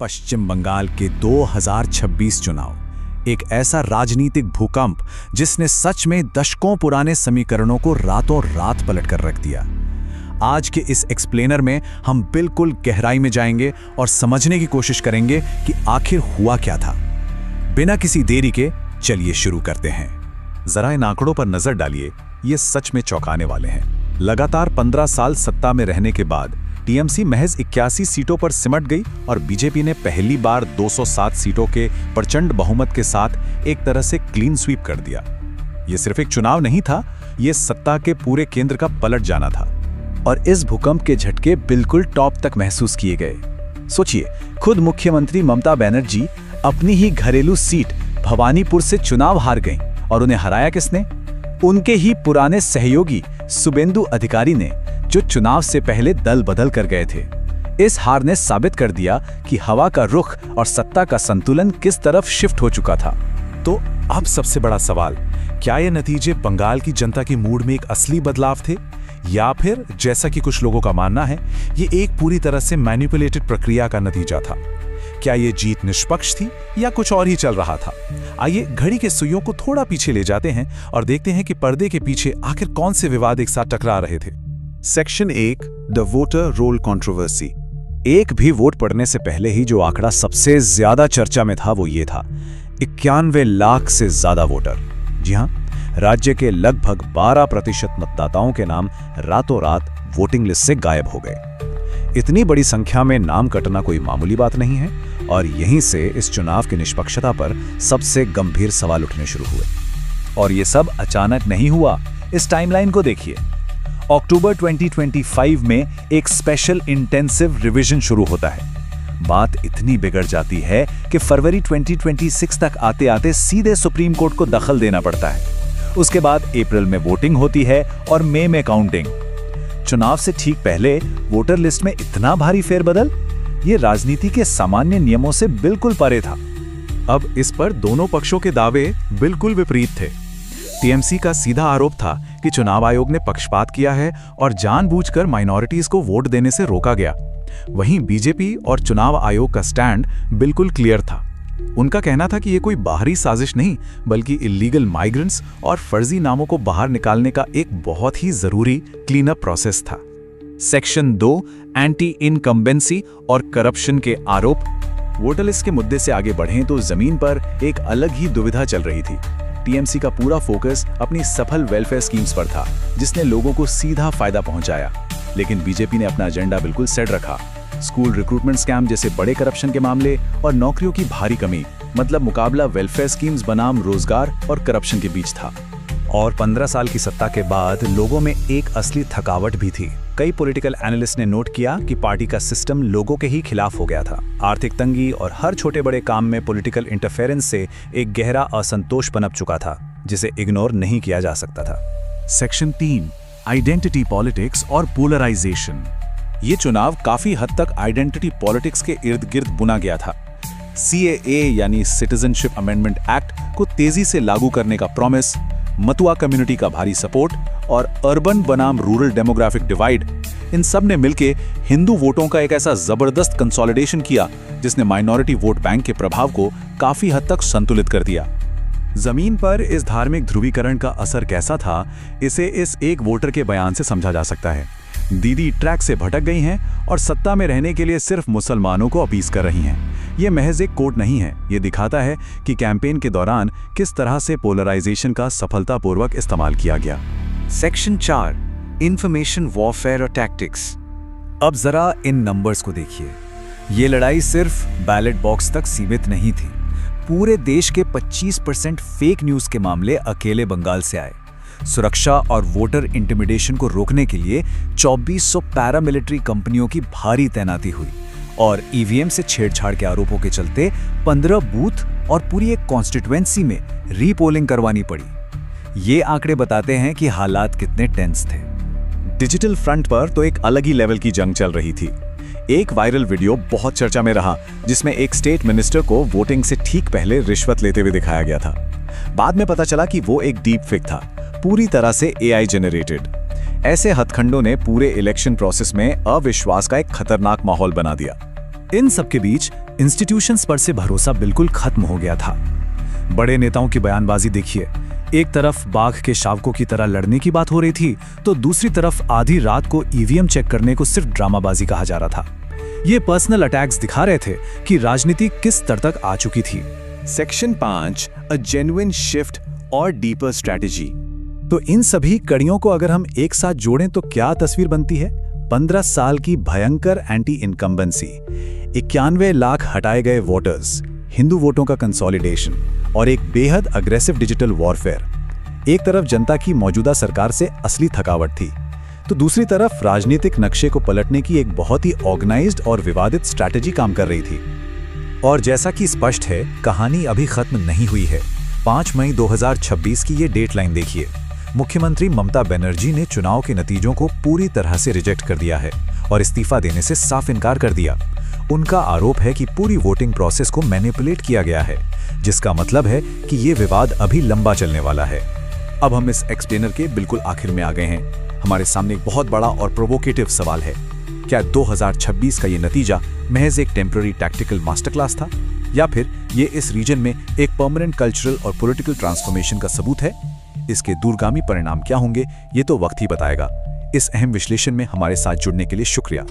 पश्चिम बंगाल के 2026 चुनाव एक ऐसा राजनीतिक भूकंप जिसने सच में दशकों पुराने समीकरणों को रातों रात पलट कर रख दिया। आज के इस एक्सप्लेनर में हम बिल्कुल गहराई में जाएंगे और समझने की कोशिश करेंगे कि आखिर हुआ क्या था। बिना किसी देरी के चलिए शुरू करते हैं। जरा इन आंकड़ों पर नजर डालिए, ये सच में चौंकाने वाले हैं। लगातार 15 साल सत्ता में रहने के बाद टीएमसी महज 81 सीटों पर सिमट गई और बीजेपी ने पहली बार 207 सीटों के प्रचंड बहुमत के साथ एक तरह से क्लीन स्वीप कर दिया। यह सिर्फ एक चुनाव नहीं था, यह सत्ता के पूरे केंद्र का पलट जाना था। और इस भूकंप के झटके बिल्कुल टॉप तक महसूस किए गए। सोचिए, खुद मुख्यमंत्री ममता बनर्जी अपनी ही घरेलू सीट भवानीपुर से चुनाव हार गईं और उन्हें हराया किसने? उनके ही पुराने सहयोगी शुभेंदु अधिकारी ने, जो चुनाव से पहले दल बदल कर गए थे। इस हार ने साबित कर दिया कि हवा का रुख और सत्ता का संतुलन किस तरफ शिफ्ट हो चुका था। तो अब सबसे बड़ा सवाल, क्या ये नतीजे बंगाल की जनता की मूड में एक असली बदलाव थे, या फिर जैसा कि कुछ लोगों का मानना है, ये एक पूरी तरह से मैनिपुलेटेड प्रक्रिया का नतीजा था? क्या ये जीत निष्पक्ष थी या कुछ और ही चल रहा था? आइए घड़ी के सुइयों को थोड़ा पीछे ले जाते हैं और देखते हैं कि पर्दे के पीछे आखिर कौन से विवाद एक साथ टकरा रहे थे। Section 1, the voter roll controversy. एक भी वोट पड़ने से पहले ही जो आंकड़ा सबसे ज्यादा चर्चा में था वो ये था, 91 लाख से ज्यादा वोटर। जी हाँ, राज्य के लगभग 12% मतदाताओं के नाम रातों रात वोटिंग लिस्ट से गायब हो गए। इतनी बड़ी संख्या में नाम कटना कोई मामूली बात नहीं है और यहीं से इस चुनाव की निष्पक्षता पर सबसे गंभीर सवाल उठने शुरू हुए। और ये सब अचानक नहीं हुआ। इस टाइमलाइन को देखिए। अक्टूबर 2025 में एक स्पेशल इंटेंसिव रिवीजन शुरू होता है। बात इतनी बिगड़ जाती है कि फरवरी 2026 तक आते आते सीधे सुप्रीम कोर्ट को दखल देना पड़ता है। उसके बाद अप्रैल में वोटिंग होती है और मई में काउंटिंग। चुनाव से ठीक पहले वोटर लिस्ट में इतना भारी फेरबदल, ये राजनीति के सामान्य नियमों से बिल्कुल परे था। अब इस पर दोनों पक्षों के दावे बिल्कुल विपरीत थे। टीएमसी का सीधा आरोप था कि चुनाव आयोग ने पक्षपात किया है और जानबूझकर माइनॉरिटीज को वोट देने से रोका गया। वहीं बीजेपी और चुनाव आयोग का स्टैंड बिल्कुल क्लियर था। उनका कहना था कि यह कोई बाहरी साजिश नहीं, बल्कि इलीगल माइग्रेंट्स और फर्जी नामों को बाहर निकालने का एक बहुत ही जरूरी क्लीन अप प्रोसेस था। सेक्शन 2, एंटी इनकम्बेंसी और करप्शन के आरोप। वोटर लिस्ट के मुद्दे से आगे बढ़ें तो जमीन पर एक अलग ही दुविधा चल रही थी। टीएमसी का पूरा फोकस अपनी सफल वेलफेयर स्कीम्स पर था, जिसने लोगों को सीधा फायदा पहुंचाया। लेकिन बीजेपी ने अपना एजेंडा बिल्कुल सेट रखा। स्कूल रिक्रूटमेंट स्कैम जैसे बड़े करप्शन के मामले और नौकरियों की भारी कमी, मतलब मुकाबला वेलफेयर स्कीम्स बनाम रोजगार और करप्शन के बीच था। और 15 साल की सत्ता के बाद लोगों में एक असली थकावट भी थी। कई पॉलिटिकल एनालिस्ट ने नोट किया कि पार्टी का सिस्टम लोगों के ही खिलाफ हो गया था। आर्थिक तंगी और हर छोटे बड़े काम में पॉलिटिकल इंटरफेरेंस से एक गहरा असंतोष पनप चुका था, जिसे इग्नोर नहीं किया जा सकता था। सेक्शन 3, आइडेंटिटी पॉलिटिक्स और पोलराइजेशन। ये चुनाव काफी हद तक आइडेंटिटी पॉलिटिक्स के इर्द गिर्द बुना गया था। CAA यानी सिटीजनशिप अमेंडमेंट एक्ट को तेजी से लागू करने का प्रॉमिस, मतुआ कम्युनिटी का भारी सपोर्ट और अर्बन बनाम रूरल डेमोग्राफिक डिवाइड, इन सब ने मिलकर हिंदू वोटों का एक ऐसा जबरदस्त कंसोलिडेशन किया जिसने माइनॉरिटी वोट बैंक के प्रभाव को काफी हद तक संतुलित कर दिया। जमीन पर इस धार्मिक ध्रुवीकरण का असर कैसा था, इसे इस एक वोटर के बयान से समझा जा सकता है। दीदी ट्रैक से भटक गई हैं और सत्ता में रहने के लिए सिर्फ मुसलमानों को अपील कर रही हैं। ये महज एक कोट नहीं है, ये दिखाता है कि कैंपेन के दौरान किस तरह से पोलराइजेशन का सफलतापूर्वक इस्तेमाल किया गया। सेक्शन 4, इंफॉर्मेशन वॉरफेयर और टैक्टिक्स। अब जरा इन नंबर्स को देखिए। ये लड़ाई सिर्फ बैलेट बॉक्स तक सीमित नहीं थी। पूरे देश के 25% फेक न्यूज के मामले अकेले बंगाल से आए। सुरक्षा और वोटर इंटिमिडेशन को रोकने के लिए 2400 पैरामिलिट्री कंपनियों की भारी तैनाती हुई और ईवीएम से छेड़छाड़ के आरोपों के चलते 15 बूथ और पूरी एक कॉन्स्टिट्यूएंसी में रीपोलिंग करवानी पड़ी। ये आंकड़े बताते हैं कि हालात कितने टेंस थे। डिजिटल फ्रंट पर तो एक अलग ही लेवल की जंग चल रही थी। एक वायरल वीडियो बहुत चर्चा में रहा, जिसमें एक स्टेट मिनिस्टर को वोटिंग से ठीक पहले रिश्वत लेते हुए दिखाया गया था। बाद में पता चला कि वो एक डीप फेक था, पूरी तरह से AI जनरेटेड। ऐसे हथखंडों ने पूरे इलेक्शन प्रोसेस में अविश्वास का एक खतरनाक माहौल बना दिया। इन सब के बीच इंस्टीट्यूशंस पर से भरोसा बिल्कुल खत्म हो गया था। बड़े नेताओं की बयानबाजी देखिए, एक तरफ बाघ के शावकों की तरह लड़ने की बात हो रही थी, तो दूसरी तरफ आधी रात को ईवीएम चेक करने को सिर्फ ड्रामाबाजी कहा जा रहा था। ये पर्सनल अटैक्स दिखा रहे थे कि राजनीति किस स्तर तक आ चुकी थी। सेक्शन 5, अ जेन्युइन शिफ्ट और डीपर स्ट्रैटेजी। तो इन सभी कड़ियों को अगर हम एक साथ जोड़ें तो क्या तस्वीर बनती है? 15 साल की भयंकर एंटी इनकम्बेंसी, 91 लाख हटाए गए वोटर्स, हिंदू वोटों का कंसोलिडेशन और एक बेहद अग्रेसिव डिजिटल वॉरफेयर। एक तरफ जनता की मौजूदा सरकार से असली थकावट थी, तो दूसरी तरफ राजनीतिक नक्शे को पलटने की एक बहुत ही ऑर्गेनाइज्ड और विवादित स्ट्रैटेजी काम कर रही थी। और जैसा कि स्पष्ट है, कहानी अभी खत्म नहीं हुई है। 5 मई 2026 की ये डेट लाइन देखिए। मुख्यमंत्री ममता बनर्जी ने चुनाव के नतीजों को पूरी तरह से रिजेक्ट कर दिया है और इस्तीफा देने से साफ इनकार कर दिया। उनका आरोप है कि पूरी वोटिंग प्रोसेस को मैनिपुलेट किया गया है, जिसका मतलब है कि ये विवाद अभी लंबा चलने वाला है। अब हम इस एक्सप्लेनर के बिल्कुल आखिर में आ गए हैं। हमारे सामने एक बहुत बड़ा और प्रोवोकेटिव सवाल है। क्या 2026 का ये नतीजा महज एक टेम्पररी टैक्टिकल मास्टर क्लास था, या फिर ये इस रीजन में एक परमानेंट कल्चरल और पॉलिटिकल ट्रांसफॉर्मेशन का सबूत है? इसके दूरगामी परिणाम क्या होंगे, ये तो वक्त ही बताएगा। इस अहम विश्लेषण में हमारे साथ जुड़ने के लिए शुक्रिया।